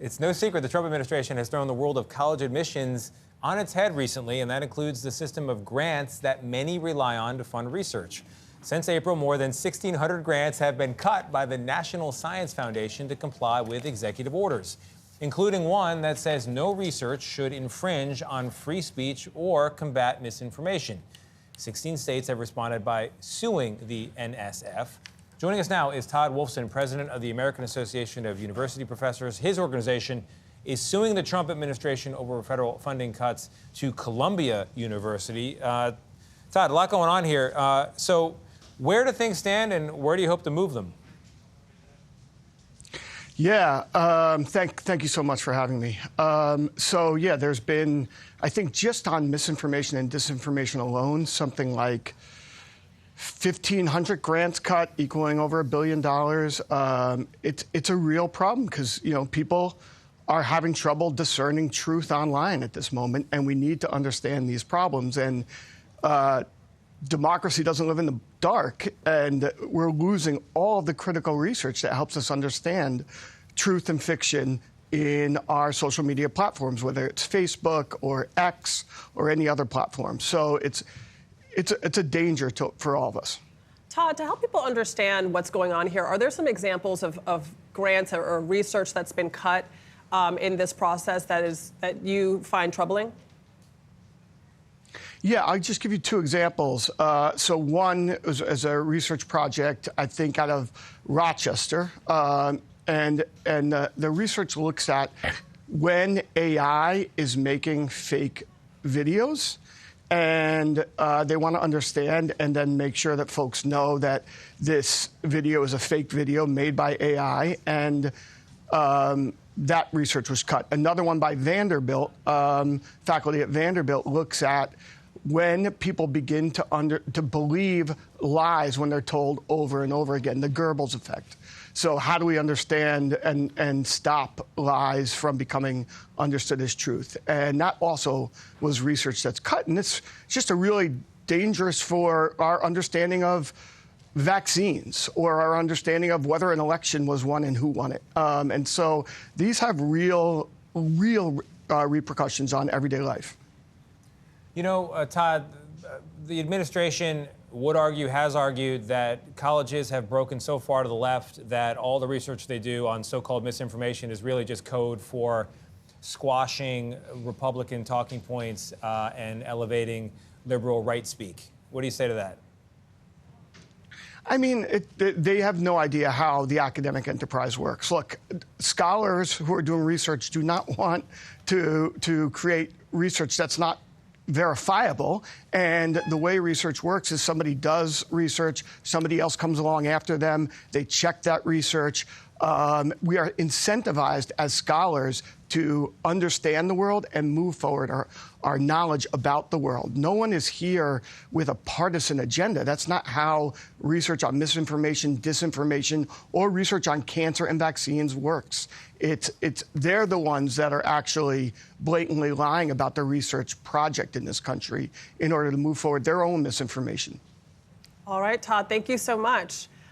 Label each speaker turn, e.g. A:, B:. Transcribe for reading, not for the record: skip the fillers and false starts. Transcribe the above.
A: It's no secret the Trump administration has thrown the world of college admissions on its head recently, and that includes the system of grants that many rely on to fund research. Since April, more than 1,600 grants have been cut by the National Science Foundation to comply with executive orders, including one that says no research should infringe on free speech or combat misinformation. 16 states have responded by suing the NSF. Joining us now is Todd Wolfson, president of the American Association of University Professors. His organization is suing the Trump administration over federal funding cuts to Columbia University. Todd, a lot going on here. So where do things stand, and where do you hope to move them?
B: Yeah, thank you so much for having me. Yeah, there's been, I think, just on misinformation and disinformation alone, something like 1,500 grants cut, equaling over $1 billion. It's a real problem because, people are having trouble discerning truth online at this moment, and we need to understand these problems. And democracy doesn't live in the dark, and we're losing all the critical research that helps us understand truth and fiction in our social media platforms, whether it's Facebook or X or any other platform. So it's a danger for all of us.
C: Todd, to help people understand what's going on here, are there some examples of grants or research that's been cut in this process that you find troubling? Yeah,
B: I'll just give you two examples. So one is a research project, I think, out of Rochester. And the research looks at when AI is making fake videos. And they want to understand and then make sure that folks know that this video is a fake video made by AI. And that research was cut. Another one by Vanderbilt, faculty at Vanderbilt, looks at when people begin to believe lies when they're told over and over again, the Goebbels effect. So how do we understand and stop lies from becoming understood as truth? And that also was research that's cut. And it's just a really dangerous for our understanding of vaccines or our understanding of whether an election was won and who won it. And so these have real repercussions on everyday life.
A: Todd, the administration has argued that colleges have broken so far to the left that all the research they do on so-called misinformation is really just code for squashing Republican talking points and elevating liberal right speak. What do you say to that?
B: I mean, they have no idea how the academic enterprise works. Look, scholars who are doing research do not want to create research that's not verifiable. And the way research works is somebody does research, somebody else comes along after them, they check that research. We are incentivized as scholars to understand the world and move forward our knowledge about the world. No one is here with a partisan agenda. That's not how research on misinformation, disinformation, or research on cancer and vaccines works. They're the ones that are actually blatantly lying about the research project in this country in order to move forward their own misinformation.
C: All right, Todd, thank you so much.